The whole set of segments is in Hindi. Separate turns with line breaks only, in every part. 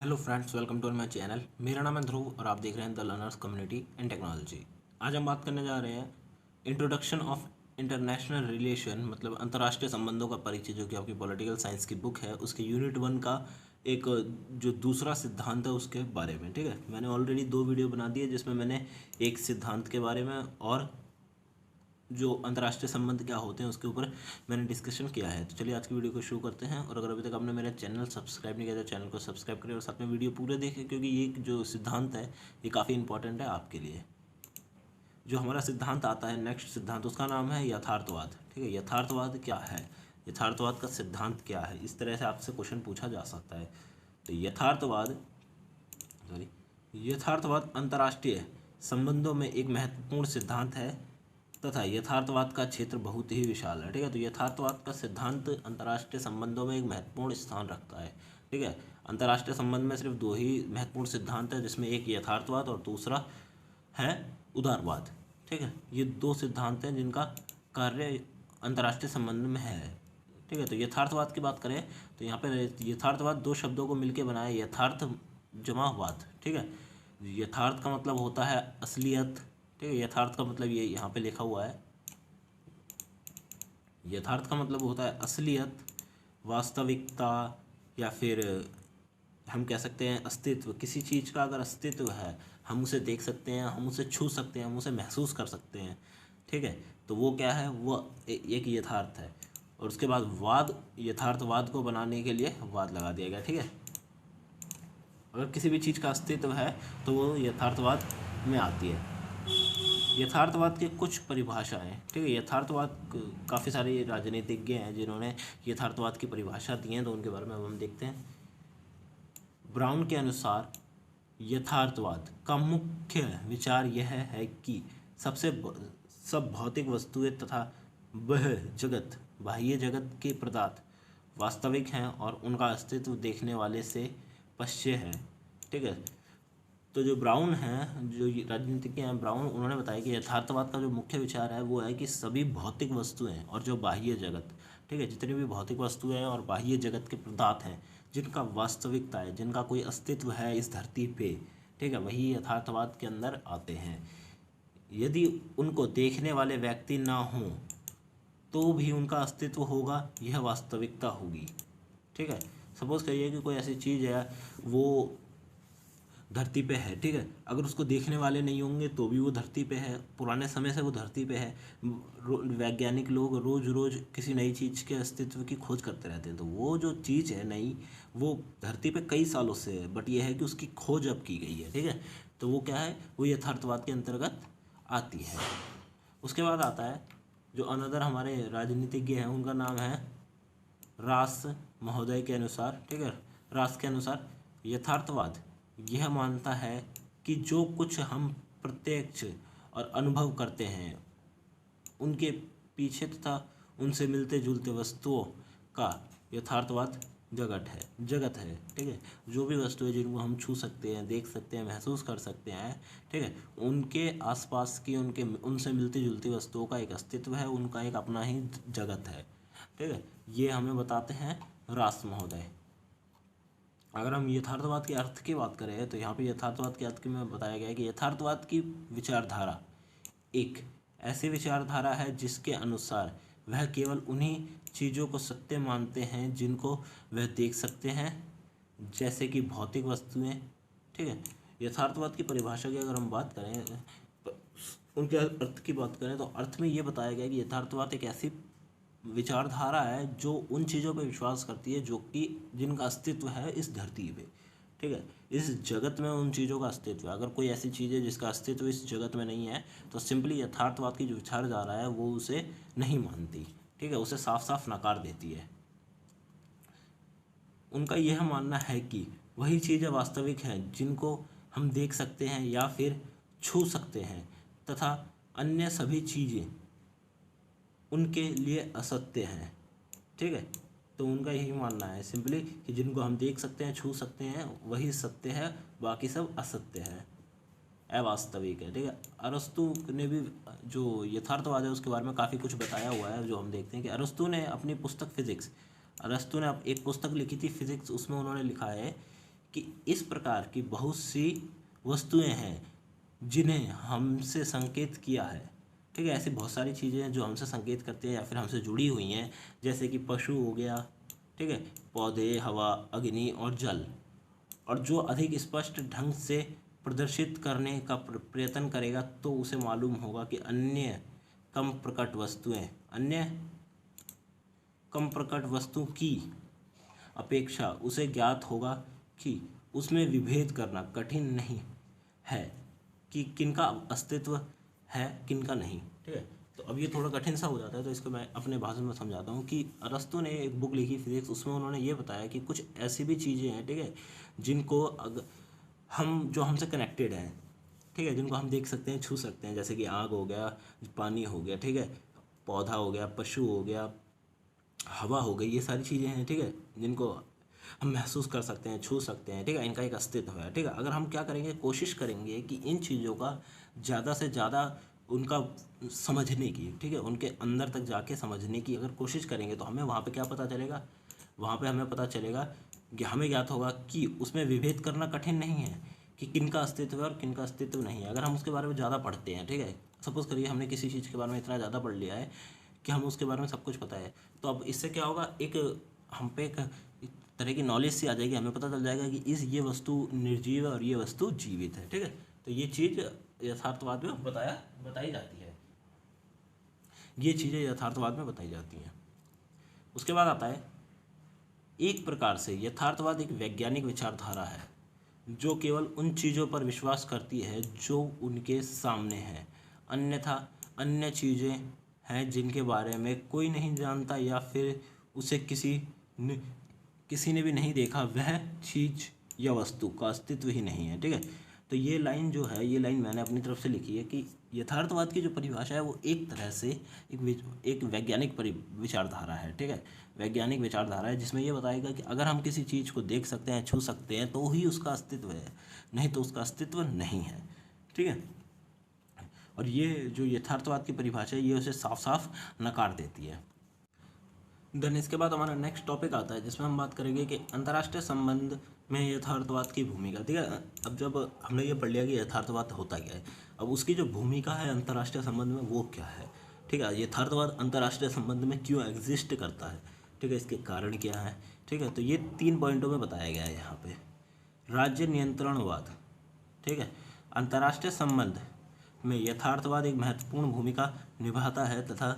Hello friends, welcome to my channel. मेरा नाम है ध्रुव और आप देख रहे हैं the learners community and technology. आज हम बात करने जा रहे हैं इंट्रोडक्शन ऑफ इंटरनेशनल रिलेशन, मतलब अंतर्राष्ट्रीय संबंधों का परिचय, जो कि आपकी पॉलिटिकल साइंस की बुक है, उसके यूनिट 1 का एक जो दूसरा सिद्धांत है उसके बारे में। ठीक है, मैंने ऑलरेडी 2 वीडियो बना दी है जिसमें मैंने एक सिद्धांत के बारे में और जो अंतर्राष्ट्रीय संबंध क्या होते हैं उसके ऊपर मैंने डिस्कशन किया है। तो चलिए आज की वीडियो को शुरू करते हैं। और अगर अभी तक आपने मेरा चैनल सब्सक्राइब नहीं किया तो चैनल को सब्सक्राइब करें और साथ में वीडियो पूरे देखें, क्योंकि ये जो सिद्धांत है ये काफ़ी इंपॉर्टेंट है आपके लिए। जो हमारा सिद्धांत आता है, नेक्स्ट सिद्धांत, उसका नाम है यथार्थवाद। ठीक है, यथार्थवाद क्या है, यथार्थवाद का सिद्धांत क्या है, इस तरह से आपसे क्वेश्चन पूछा जा सकता है। तो यथार्थवाद अंतर्राष्ट्रीय संबंधों में एक महत्वपूर्ण सिद्धांत है तथा यथार्थवाद का क्षेत्र बहुत ही विशाल है। ठीक है, तो यथार्थवाद का सिद्धांत अंतर्राष्ट्रीय संबंधों में एक महत्वपूर्ण स्थान रखता है। ठीक है, अंतर्राष्ट्रीय संबंध में सिर्फ 2 ही महत्वपूर्ण सिद्धांत है, जिसमें एक यथार्थवाद और दूसरा है उदारवाद। ठीक है, ये 2 सिद्धांत हैं जिनका कार्य अंतर्राष्ट्रीय संबंध में है। ठीक है, तो यथार्थवाद की बात करें तो यहाँ पे यथार्थवाद 2 शब्दों को मिलकर बना है, यथार्थ जमा वाद। ठीक है, यथार्थ का मतलब होता है असलियत। ठीक है, यथार्थ का मतलब ये यहाँ पे लिखा हुआ है, यथार्थ का मतलब होता है असलियत, वास्तविकता, या फिर हम कह सकते हैं अस्तित्व। किसी चीज़ का अगर अस्तित्व है, हम उसे देख सकते हैं, हम उसे छू सकते हैं, हम उसे महसूस कर सकते हैं। ठीक है, तो वो क्या है, वो एक यथार्थ है। और उसके बाद वाद, यथार्थवाद को बनाने के लिए वाद लगा दिया गया। ठीक है, अगर किसी भी चीज़ का अस्तित्व है तो वो यथार्थवाद में आती है। यथार्थवाद की कुछ परिभाषाएं। ठीक है, यथार्थवाद काफ़ी सारे राजनीतिज्ञ हैं जिन्होंने यथार्थवाद की परिभाषा दी है, तो उनके बारे में अब हम देखते हैं। ब्राउन के अनुसार यथार्थवाद का मुख्य विचार यह है कि सब भौतिक वस्तुएं तथा वह जगत, बाह्य जगत के पदार्थ वास्तविक हैं और उनका अस्तित्व देखने वाले से पश्य है। ठीक है, तो जो ब्राउन हैं, जो राजनीतिज्ञ हैं ब्राउन, उन्होंने बताया कि यथार्थवाद का जो मुख्य विचार है वो है कि सभी भौतिक वस्तुएं और जो बाह्य जगत, ठीक है, जितनी भी भौतिक वस्तुएं हैं और बाह्य जगत के पदार्थ हैं जिनका वास्तविकता है, जिनका कोई अस्तित्व है इस धरती पे, ठीक है, वही यथार्थवाद के अंदर आते हैं। यदि उनको देखने वाले व्यक्ति ना हों तो भी उनका अस्तित्व होगा, यह वास्तविकता होगी। ठीक है, सपोज़ करिए कि कोई ऐसी चीज़ है वो धरती पे है। ठीक है, अगर उसको देखने वाले नहीं होंगे तो भी वो धरती पे है, पुराने समय से वो धरती पे है। वैज्ञानिक लोग रोज़ रोज़ किसी नई चीज़ के अस्तित्व की खोज करते रहते हैं, तो वो जो चीज़ है नई, वो धरती पे कई सालों से है, बट ये है कि उसकी खोज अब की गई है। ठीक है, तो वो क्या है, वो यथार्थवाद के अंतर्गत आती है। उसके बाद आता है जो अनदर हमारे राजनीतिज्ञ हैं, उनका नाम है रास महोदय के अनुसार। ठीक है, रास के अनुसार यथार्थवाद यह मानता है कि जो कुछ हम प्रत्यक्ष और अनुभव करते हैं उनके पीछे तथा उनसे मिलते जुलते वस्तुओं का यथार्थवाद जगत है। ठीक है, जो भी वस्तुएं जिनको हम छू सकते हैं, देख सकते हैं, महसूस कर सकते हैं, ठीक है, उनके आसपास की उनसे मिलती जुलती वस्तुओं का एक अस्तित्व है, उनका एक अपना ही जगत है। ठीक है, ये हमें बताते हैं रास महोदय। अगर हम यथार्थवाद के अर्थ की बात करें तो यहाँ पे यथार्थवाद के अर्थ में बताया गया है कि यथार्थवाद की विचारधारा एक ऐसी विचारधारा है जिसके अनुसार वह केवल उन्हीं चीज़ों को सत्य मानते हैं जिनको वह देख सकते हैं, जैसे कि भौतिक वस्तुएं। ठीक है, यथार्थवाद की परिभाषा की अगर हम बात करें, उनके अर्थ की बात करें, तो अर्थ में ये बताया गया कि यथार्थवाद एक ऐसी विचारधारा है जो उन चीज़ों पर विश्वास करती है जो कि जिनका अस्तित्व है इस धरती पे। ठीक है, इस जगत में उन चीज़ों का अस्तित्व है। अगर कोई ऐसी चीज़ है जिसका अस्तित्व इस जगत में नहीं है तो सिंपली यथार्थवाद की जो विचारधारा है वो उसे नहीं मानती। ठीक है, उसे साफ साफ नकार देती है। उनका यह मानना है कि वही चीज़ें वास्तविक हैं जिनको हम देख सकते हैं या फिर छू सकते हैं, तथा अन्य सभी चीज़ें उनके लिए असत्य हैं। ठीक है, तो उनका यही मानना है सिंपली कि जिनको हम देख सकते हैं, छू सकते हैं, वही सत्य है, बाकी सब असत्य है, अवास्तविक है। ठीक है, अरस्तु ने भी जो यथार्थवाद है उसके बारे में काफ़ी कुछ बताया हुआ है, जो हम देखते हैं कि अरस्तु ने अपनी पुस्तक फिजिक्स, अरस्तु ने एक पुस्तक लिखी थी फिजिक्स, उसमें उन्होंने लिखा है कि इस प्रकार की बहुत सी वस्तुएं हैं जिन्हें हमसे संकेत किया है। ठीक है, ऐसी बहुत सारी चीज़ें हैं जो हमसे संकेत करती हैं या फिर हमसे जुड़ी हुई हैं, जैसे कि पशु हो गया, ठीक है, पौधे, हवा, अग्नि और जल। और जो अधिक स्पष्ट ढंग से प्रदर्शित करने का प्रयत्न करेगा तो उसे मालूम होगा कि अन्य कम प्रकट वस्तु की अपेक्षा उसे ज्ञात होगा कि उसमें विभेद करना कठिन नहीं है कि किनका अस्तित्व है किनका नहीं। ठीक है, तो अब ये थोड़ा कठिन सा हो जाता है, तो इसको मैं अपने भाषण में समझाता हूँ कि अरस्तु ने एक बुक लिखी फिजिक्स, उसमें उन्होंने ये बताया कि कुछ ऐसी भी चीज़ें हैं, ठीक है, जिनको हम जो हमसे कनेक्टेड हैं, ठीक है, जिनको हम देख सकते हैं, छू सकते हैं, जैसे कि आग हो गया, पानी हो गया, ठीक है, पौधा हो गया, पशु हो गया, हवा हो गई, ये सारी चीज़ें हैं, ठीक है, जिनको हम महसूस कर सकते हैं, छू सकते हैं, ठीक है, इनका एक अस्तित्व है। ठीक है, अगर हम क्या करेंगे, कोशिश करेंगे कि इन चीज़ों का ज़्यादा से ज़्यादा उनका समझने की, ठीक है, उनके अंदर तक जाके समझने की अगर कोशिश करेंगे तो हमें वहाँ पे क्या पता चलेगा, वहाँ पे हमें पता चलेगा कि हमें ज्ञात होगा कि उसमें विभेद करना कठिन नहीं है कि किनका अस्तित्व है और किनका अस्तित्व नहीं है। अगर हम उसके बारे में ज़्यादा पढ़ते हैं, ठीक है, सपोज़ करिए हमने किसी चीज़ के बारे में इतना ज़्यादा पढ़ लिया है कि हम उसके बारे में सब कुछ पता है, तो अब इससे क्या होगा, एक हम पे एक तरह की नॉलेज सी आ जाएगी, हमें पता चल जाएगा कि ये वस्तु निर्जीव है और ये वस्तु जीवित है। ठीक है, तो ये चीज़ यथार्थवाद में बताई जाती है, ये चीज़ें यथार्थवाद में बताई जाती हैं। उसके बाद आता है, एक प्रकार से यथार्थवाद एक वैज्ञानिक विचारधारा है जो केवल उन चीज़ों पर विश्वास करती है जो उनके सामने हैं, अन्यथा अन्य चीज़ें हैं जिनके बारे में कोई नहीं जानता या फिर उसे किसी ने भी नहीं देखा, वह चीज़ या वस्तु का अस्तित्व ही नहीं है। ठीक है, तो ये लाइन जो है, ये लाइन मैंने अपनी तरफ से लिखी है कि यथार्थवाद की जो परिभाषा है वो एक तरह से एक वैज्ञानिक विचारधारा है। ठीक है, वैज्ञानिक विचारधारा है जिसमें ये बताएगा कि अगर हम किसी चीज़ को देख सकते हैं, छू सकते हैं, तो ही उसका अस्तित्व है, नहीं तो उसका अस्तित्व नहीं है। ठीक है, और ये जो यथार्थवाद की परिभाषा है ये उसे साफ साफ नकार देती है। देन इसके बाद हमारा नेक्स्ट टॉपिक आता है जिसमें हम बात करेंगे कि अंतर्राष्ट्रीय संबंध में यथार्थवाद की भूमिका। ठीक है, अब जब हमने ये पढ़ लिया कि यथार्थवाद होता क्या है, अब उसकी जो भूमिका है अंतर्राष्ट्रीय संबंध में वो क्या है। ठीक है, यथार्थवाद अंतर्राष्ट्रीय संबंध में क्यों एग्जिस्ट करता है, ठीक है, इसके कारण क्या है। ठीक है, तो ये 3 पॉइंटों में बताया गया है यहाँ पे। राज्य नियंत्रणवाद, ठीक है, अंतर्राष्ट्रीय संबंध में यथार्थवाद एक महत्वपूर्ण भूमिका निभाता है तथा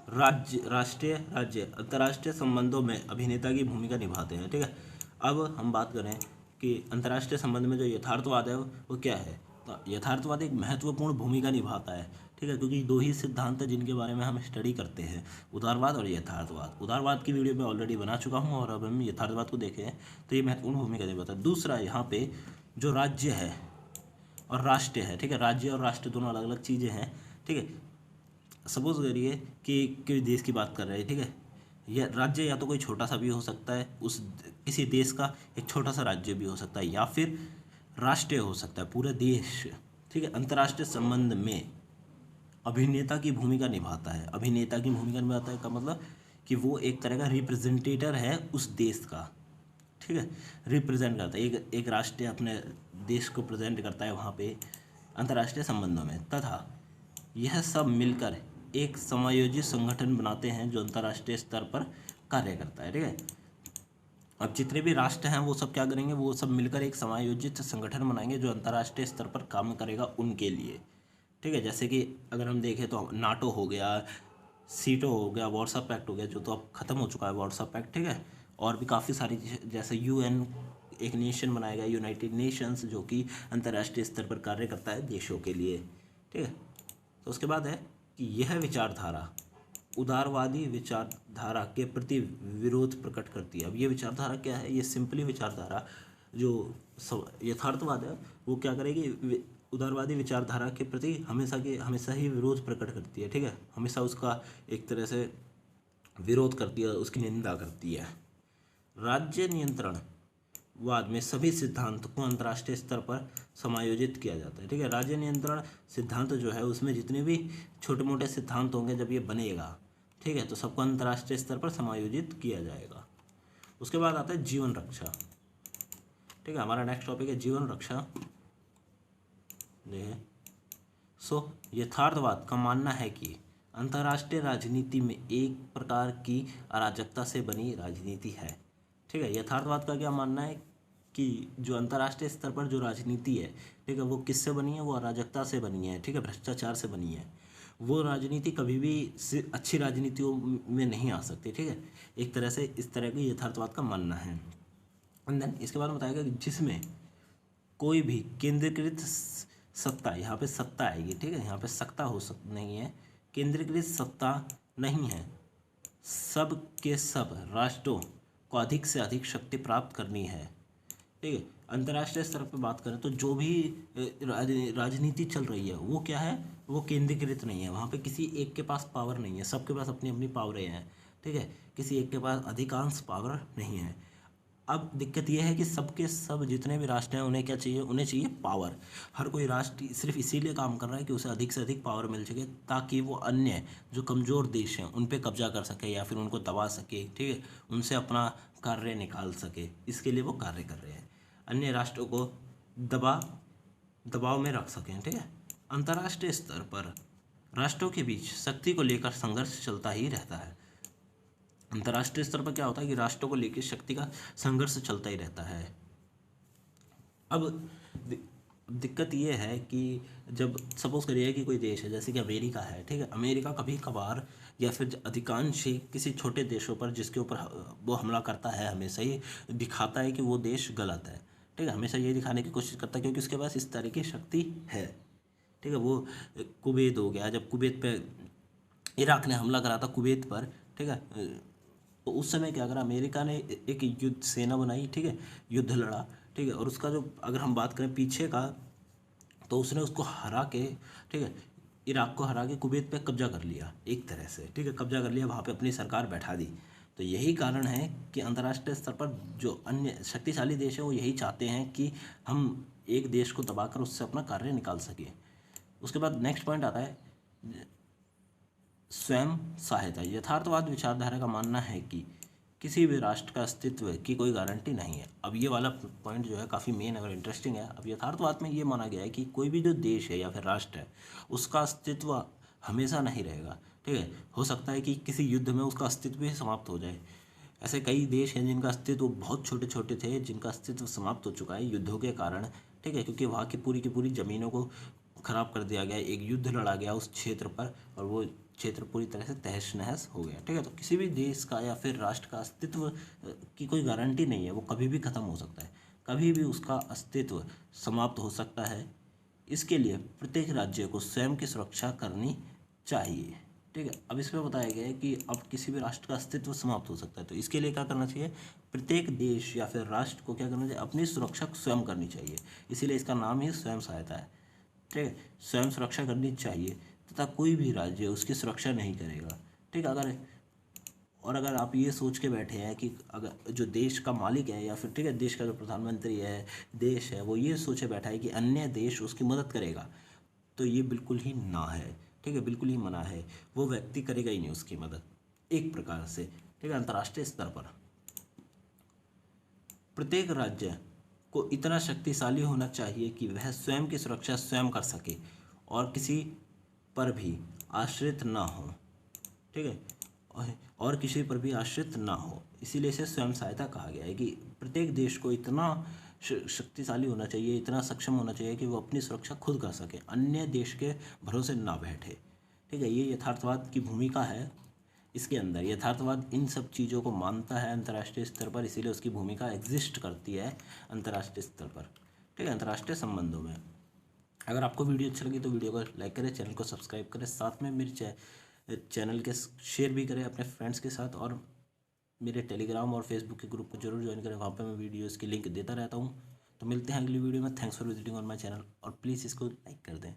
राज्य अंतर्राष्ट्रीय संबंधों में अभिनेता की भूमिका निभाते हैं। ठीक है, अब हम बात करें कि अंतर्राष्ट्रीय संबंध में जो यथार्थवाद है वो क्या है, तो यथार्थवाद एक महत्वपूर्ण भूमिका निभाता है। ठीक है, क्योंकि 2 ही सिद्धांत हैं जिनके बारे में हम स्टडी करते हैं, उदारवाद और यथार्थवाद। उदारवाद की वीडियो मैं ऑलरेडी बना चुका हूँ और अब हम यथार्थवाद को देखें तो ये महत्वपूर्ण भूमिका निभाता है। दूसरा, यहाँ पे जो राज्य है और राष्ट्र है, ठीक है, राज्य और राष्ट्र दोनों अलग अलग चीज़ें हैं। ठीक है, सपोज करिए कि कोई देश की बात कर रहे हैं, ठीक है, यह राज्य या तो कोई छोटा सा भी हो सकता है, उस किसी देश का एक छोटा सा राज्य भी हो सकता है, या फिर राष्ट्र हो सकता है, पूरा देश। ठीक है, अंतर्राष्ट्रीय संबंध में अभिनेता की भूमिका निभाता है। अभिनेता की भूमिका निभाता है का मतलब कि वो एक तरह का रिप्रेजेंटेटर है उस देश का। ठीक है, रिप्रेजेंट करता है, एक राष्ट्र अपने देश को प्रेजेंट करता है वहाँ पे अंतर्राष्ट्रीय संबंधों में, तथा यह सब मिलकर एक समायोजित संगठन बनाते हैं जो अंतर्राष्ट्रीय स्तर पर कार्य करता है। ठीक है, अब जितने भी राष्ट्र हैं वो सब क्या करेंगे, वो सब मिलकर एक समायोजित संगठन बनाएंगे जो अंतर्राष्ट्रीय स्तर पर काम करेगा उनके लिए। ठीक है, जैसे कि अगर हम देखें तो नाटो हो गया, सीटो हो गया, वार्सा पैक्ट हो गया जो तो अब ख़त्म हो चुका है वार्सा पैक्ट। ठीक है, और भी काफ़ी सारी जैसे UN एक नेशन बनाएगा, यूनाइटेड नेशंस, जो कि अंतर्राष्ट्रीय स्तर पर कार्य करता है देशों के लिए। ठीक है, तो उसके बाद है कि यह विचारधारा उदारवादी विचारधारा के प्रति विरोध प्रकट करती है। अब ये विचारधारा क्या है, ये सिंपली विचारधारा जो यथार्थवाद है वो क्या करेगी, उदारवादी विचारधारा के प्रति हमेशा ही विरोध प्रकट करती है। ठीक है, हमेशा उसका एक तरह से विरोध करती है, उसकी निंदा करती है। राज्य नियंत्रण वाद में सभी सिद्धांत को अंतर्राष्ट्रीय स्तर पर समायोजित किया जाता है। ठीक है, राज्य नियंत्रण सिद्धांत जो है उसमें जितने भी छोटे मोटे सिद्धांत होंगे जब ये बनेगा, ठीक है, तो सबको अंतर्राष्ट्रीय स्तर पर समायोजित किया जाएगा। उसके बाद आता है जीवन रक्षा। ठीक है, हमारा नेक्स्ट टॉपिक है जीवन रक्षा। देखिए, यथार्थवाद का मानना है कि अंतर्राष्ट्रीय राजनीति में एक प्रकार की अराजकता से बनी राजनीति है। ठीक है, यथार्थवाद का क्या मानना है कि जो अंतर्राष्ट्रीय स्तर पर जो राजनीति है, ठीक है, वो किससे बनी है? वो अराजकता से बनी है। ठीक है, भ्रष्टाचार से बनी है। वो राजनीति कभी भी अच्छी राजनीतियों में नहीं आ सकती। ठीक है, एक तरह से इस तरह की यथार्थवाद का मानना है। एंड देन इसके बाद बताएगा कि जिसमें कोई भी केंद्रीकृत सत्ता, यहाँ पे सत्ता आएगी। ठीक है, यहाँ पे सत्ता नहीं है, केंद्रीकृत सत्ता नहीं है, सब के सब राष्ट्रों को अधिक से अधिक शक्ति प्राप्त करनी है। ठीक है, अंतर्राष्ट्रीय स्तर पर बात करें तो जो भी राजनीति चल रही है वो क्या है? वो केंद्रीकृत नहीं है। वहाँ पे किसी एक के पास पावर नहीं है, सबके पास अपनी अपनी पावरें हैं। ठीक है, किसी एक के पास अधिकांश पावर नहीं है। अब दिक्कत यह है कि सबके सब जितने भी राष्ट्र हैं उन्हें क्या चाहिए? उन्हें चाहिए पावर। हर कोई राष्ट्र सिर्फ इसीलिए काम कर रहा है कि उसे अधिक से अधिक पावर मिल सके, ताकि वो अन्य जो कमज़ोर देश हैं उन पे कब्जा कर सके या फिर उनको दबा सके। ठीक है, उनसे अपना कार्य निकाल सके, इसके लिए वो कार्य कर रहे हैं, अन्य राष्ट्रों को दबाव में रख सकें। ठीक है, अंतर्राष्ट्रीय स्तर पर राष्ट्रों के बीच शक्ति को लेकर संघर्ष चलता ही रहता है। अंतर्राष्ट्रीय स्तर पर क्या होता है कि राष्ट्रों को लेकर शक्ति का संघर्ष चलता ही रहता है। अब दिक्कत ये है कि जब सपोज करिए कि कोई देश है जैसे कि अमेरिका है। ठीक है, अमेरिका कभी कभार या फिर अधिकांश ही किसी छोटे देशों पर जिसके ऊपर वो हमला करता है, हमेशा ही दिखाता है कि वो देश गलत है। ठीक है, हमेशा ये दिखाने की कोशिश करता है क्योंकि उसके पास इस तरह की शक्ति है। ठीक है, वो कुवैत हो गया, जब कुवैत पे इराक ने हमला करा था कुवैत पर। ठीक है, तो उस समय क्या करा, अमेरिका ने एक युद्ध सेना बनाई। ठीक है, युद्ध लड़ा। ठीक है, और उसका जो अगर हम बात करें पीछे का, तो उसने उसको हरा के, ठीक है, इराक को हरा के कुवैत पे कब्जा कर लिया एक तरह से। ठीक है, कब्जा कर लिया, वहाँ पे अपनी सरकार बैठा दी। तो यही कारण है कि अंतर्राष्ट्रीय स्तर पर जो अन्य शक्तिशाली देश है वो यही चाहते हैं कि हम एक देश को दबाकर उससे अपना कार्य निकाल सकें। उसके बाद नेक्स्ट पॉइंट आता है स्वयं सहायता। यथार्थवाद विचारधारा का मानना है कि किसी भी राष्ट्र का अस्तित्व की कोई गारंटी नहीं है। अब ये वाला पॉइंट जो है काफ़ी मेन और इंटरेस्टिंग है। अब यथार्थवाद में ये माना गया है कि कोई भी जो देश है या फिर राष्ट्र है उसका अस्तित्व हमेशा नहीं रहेगा। ठीक है, हो सकता है कि किसी युद्ध में उसका अस्तित्व ही समाप्त हो जाए। ऐसे कई देश हैं जिनका अस्तित्व बहुत छोटे छोटे थे, जिनका अस्तित्व समाप्त हो चुका है युद्धों के कारण। ठीक है, क्योंकि वहाँ की पूरी ज़मीनों को खराब कर दिया गया, एक युद्ध लड़ा गया उस क्षेत्र पर और वो क्षेत्र पूरी तरह से तहस नहस हो गया। ठीक है, तो किसी भी देश का या फिर राष्ट्र का अस्तित्व की कोई गारंटी नहीं है, वो कभी भी ख़त्म हो सकता है, कभी भी उसका अस्तित्व समाप्त हो सकता है। इसके लिए प्रत्येक राज्य को स्वयं की सुरक्षा करनी चाहिए। ठीक है, अब इसमें बताया गया है कि अब किसी भी राष्ट्र का अस्तित्व समाप्त हो सकता है, तो इसके लिए क्या करना चाहिए? प्रत्येक देश या फिर राष्ट्र को क्या करना चाहिए? अपनी सुरक्षा स्वयं करनी चाहिए। इसीलिए इसका नाम ही स्वयं सहायता है। ठीक है, स्वयं सुरक्षा करनी चाहिए तथा कोई भी राज्य उसकी सुरक्षा नहीं करेगा। ठीक है, अगर आप ये सोच के बैठे हैं कि अगर जो देश का मालिक है या फिर, ठीक है, देश का जो प्रधानमंत्री है, देश है, वो ये सोचे बैठा है कि अन्य देश उसकी मदद करेगा, तो ये बिल्कुल ही ना है। ठीक है, बिल्कुल ही मना है। वो व्यक्ति करेगा ही नहीं उसकी मदद एक प्रकार से। ठीक है, अंतर्राष्ट्रीय स्तर पर प्रत्येक राज्य को इतना शक्तिशाली होना चाहिए कि वह स्वयं की सुरक्षा स्वयं कर सके और किसी पर भी आश्रित ना हो। ठीक है, और किसी पर भी आश्रित ना हो, इसीलिए इसे स्वयं सहायता कहा गया है कि प्रत्येक देश को इतना शक्तिशाली होना चाहिए, इतना सक्षम होना चाहिए कि वो अपनी सुरक्षा खुद कर सके, अन्य देश के भरोसे ना बैठे। ठीक है, ये यथार्थवाद की भूमिका है। इसके अंदर यथार्थवाद इन सब चीज़ों को मानता है अंतर्राष्ट्रीय स्तर पर, इसीलिए उसकी भूमिका एग्जिस्ट करती है अंतर्राष्ट्रीय स्तर पर। ठीक है, अंतर्राष्ट्रीय संबंधों में। अगर आपको वीडियो अच्छी लगी तो वीडियो को लाइक करें, चैनल को सब्सक्राइब करें, साथ में मेरे चैनल के शेयर भी करें अपने फ्रेंड्स के साथ, और मेरे टेलीग्राम और फेसबुक के ग्रुप को जरूर ज्वाइन करें, वहाँ पर मैं वीडियोज़ की लिंक देता रहता हूँ। तो मिलते हैं अगली वीडियो में। Thanks for visiting on my channel, और प्लीज़ इसको लाइक कर दें।